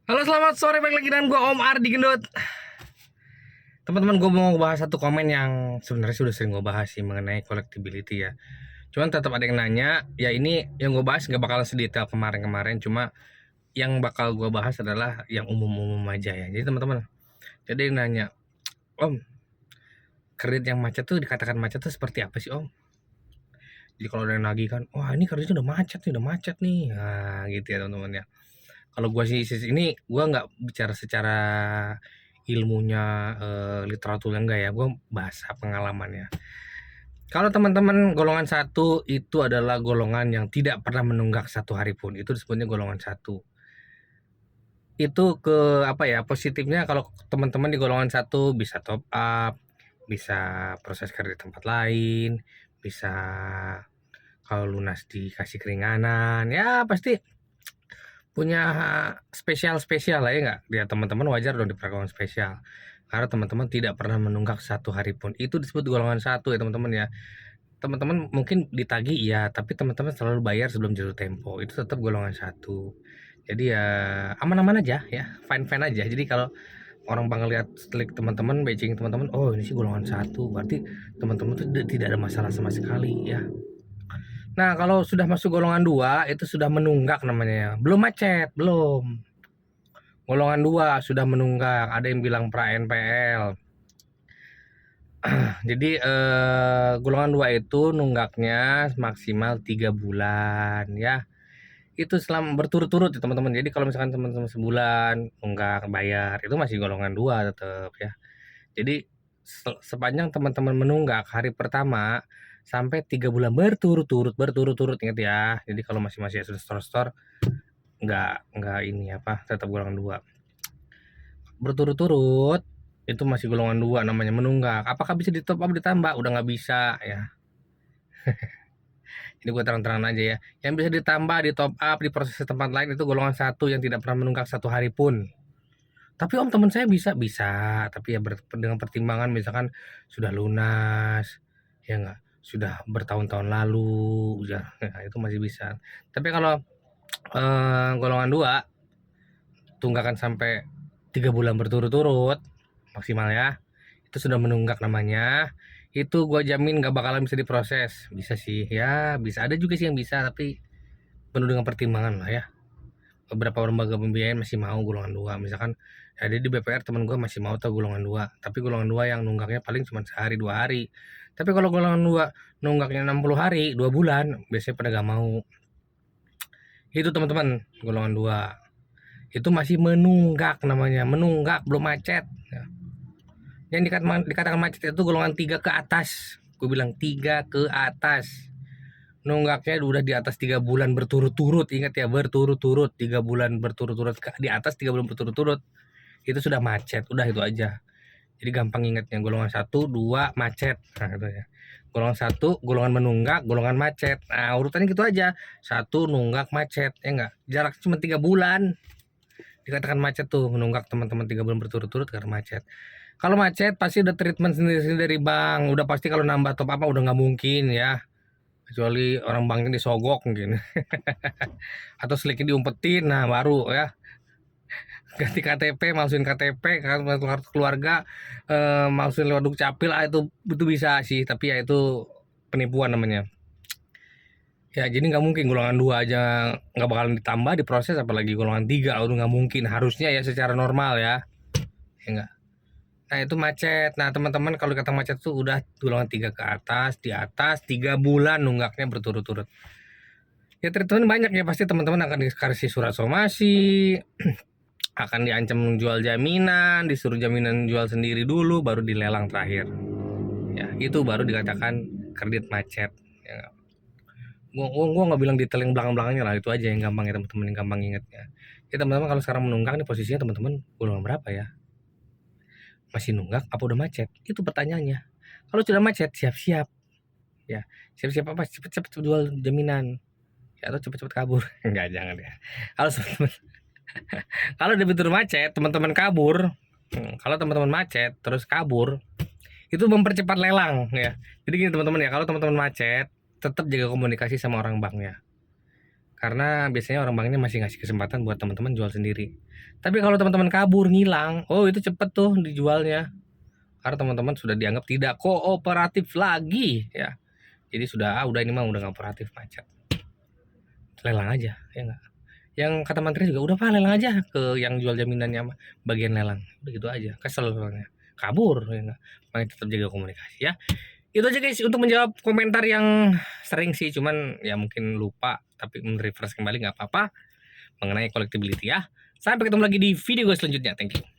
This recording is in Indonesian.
Halo, selamat sore, balik lagi dengan gue Om Ardi Gendut. Teman-teman, gue mau bahas satu komen yang sebenarnya sudah sering gue bahas sih mengenai collectability ya. Cuman tetap ada yang nanya, ya ini yang gue bahas nggak bakal sedetail kemarin-kemarin. Cuma yang bakal gue bahas adalah yang umum-umum aja ya. Jadi teman-teman, jadi yang nanya, Om, kredit yang macet tuh dikatakan macet tuh seperti apa sih Om? Jadi kalau ada yang nagih kan, wah ini kreditnya udah macet nih. Nah gitu ya teman-teman ya. Kalau gue sih ini gue nggak bicara secara ilmunya literaturnya enggak ya, gue bahasa pengalamannya. Kalau teman-teman golongan satu itu adalah golongan yang tidak pernah menunggak satu hari pun, itu disebutnya golongan satu. Itu ke apa ya, positifnya kalau teman-teman di golongan satu bisa top up, bisa proses kredit tempat lain, bisa kalau lunas dikasih keringanan, ya pasti punya spesial-spesial lah ya nggak? Ya teman-teman wajar dong diperlakukan spesial. Karena teman-teman tidak pernah menunggak satu hari pun. Itu disebut golongan satu ya teman-teman ya. Teman-teman mungkin ditagih ya, tapi teman-teman selalu bayar sebelum jatuh tempo. Itu tetap golongan satu. Jadi ya aman-aman aja ya, fine-fine aja. Jadi kalau orang bang lihat slik teman-teman, batching teman-teman, oh ini sih golongan satu, berarti teman-teman tuh tidak ada masalah sama sekali ya. Nah, kalau sudah masuk golongan 2 itu sudah menunggak namanya ya. Belum macet, belum. Golongan 2 sudah menunggak, ada yang bilang pra NPL. Jadi golongan 2 itu nunggaknya maksimal 3 bulan ya. Itu selama berturut-turut ya teman-teman. Jadi kalau misalkan teman-teman sebulan nunggak bayar, itu masih golongan 2 tetap ya. Jadi sepanjang teman-teman menunggak hari pertama sampai 3 bulan berturut-turut ingat ya. Jadi kalau masih store nggak ini apa, tetap golongan 2. Berturut-turut itu masih golongan 2 namanya menunggak. Apakah bisa di top up ditambah? Udah nggak bisa ya. Ini gue terang-terangan aja ya. Yang bisa ditambah, di top up, di proses tempat lain itu golongan satu yang tidak pernah menunggak satu hari pun. Tapi Om, teman saya bisa, tapi ya dengan pertimbangan misalkan sudah lunas, ya nggak, sudah bertahun-tahun lalu, ya, nah, itu masih bisa. Tapi kalau golongan 2 tunggakan sampai 3 bulan berturut-turut maksimal ya, itu sudah menunggak namanya. Itu gua jamin gak bakalan bisa diproses. Bisa sih ya, bisa ada juga sih yang bisa, tapi penuh dengan pertimbangan lah ya. Beberapa lembaga pembiayaan masih mau golongan 2 misalkan ya, di BPR teman gua masih mau tahu golongan 2, tapi golongan 2 yang nunggaknya paling cuma sehari 2 hari. Tapi kalau golongan 2 nunggaknya 60 hari 2 bulan biasanya pada gak mau. Itu teman-teman golongan 2 itu masih menunggak namanya, menunggak belum macet ya. Yang dikatakan macet itu golongan 3 ke atas. Gue bilang 3 ke atas. Nunggaknya udah di atas 3 bulan berturut-turut. Ingat ya, berturut-turut 3 bulan berturut-turut, di atas 3 bulan berturut-turut. Itu sudah macet, udah itu aja. Jadi gampang ingatnya, golongan 1, 2 macet. Nah, itu ya. Golongan 1, golongan menunggak, golongan macet. Nah, urutannya gitu aja. 1 nunggak macet, ya enggak? Jarak cuma 3 bulan. Dikatakan macet tuh, menunggak teman-teman 3 bulan berturut-turut karena macet. Kalau macet pasti udah treatment sendiri-sendiri dari bank. Udah pasti kalau nambah top apa udah nggak mungkin ya. Kecuali orang banknya disogok mungkin. Atau sliknya diumpetin, nah baru ya. Ganti KTP, masukin KTP, kartu keluarga, masukin lewat dukcapil, itu bisa sih. Tapi ya itu penipuan namanya. Ya jadi nggak mungkin golongan 2 aja nggak bakalan ditambah diproses, apalagi golongan 3 udah nggak mungkin. Harusnya ya secara normal ya. Ya enggak. Nah itu macet. Nah teman-teman kalau kata macet tuh udah golongan 3 ke atas, di atas 3 bulan nunggaknya berturut-turut. Ya treatment banyak ya, pasti teman-teman akan dikasih surat somasi, akan diancam jual jaminan, disuruh jaminan jual sendiri dulu, baru dilelang terakhir. Ya itu baru dikatakan kredit macet. Ya, gua nggak bilang detail yang belakang-belakangnya lah, itu aja yang gampang ya teman-teman, yang gampang ingatnya. Ya teman-teman kalau sekarang menunggak nih posisinya teman-teman golongan berapa ya? Masih nunggak apa udah macet? Itu pertanyaannya. Kalau sudah macet, siap-siap ya. Siap-siap apa? Cepet-cepet jual jaminan. Ya, atau cepet-cepet kabur. Enggak, jangan ya. Kalau kalau debitur macet, teman-teman kabur. Kalau teman-teman macet terus kabur, itu mempercepat lelang ya. Jadi gini teman-teman ya, kalau teman-teman macet, tetap jaga komunikasi sama orang banknya. Karena biasanya orang bank ini masih ngasih kesempatan buat teman-teman jual sendiri. Tapi kalau teman-teman kabur ngilang, oh itu cepet tuh dijualnya. Karena teman-teman sudah dianggap tidak kooperatif lagi ya. Jadi udah ini mah udah nggak kooperatif, macet. Lelang aja ya enggak. Yang kata menteri juga udah Pak, lelang aja ke yang jual jaminannya bagian lelang. Udah gitu aja. Kesel soalnya. Kabur ya enggak. Makanya tetap jaga komunikasi ya. Itu aja guys untuk menjawab komentar yang sering sih, cuman ya mungkin lupa, tapi refresh kembali nggak apa-apa mengenai collectability ya. Sampai ketemu lagi di video gue selanjutnya. Thank you.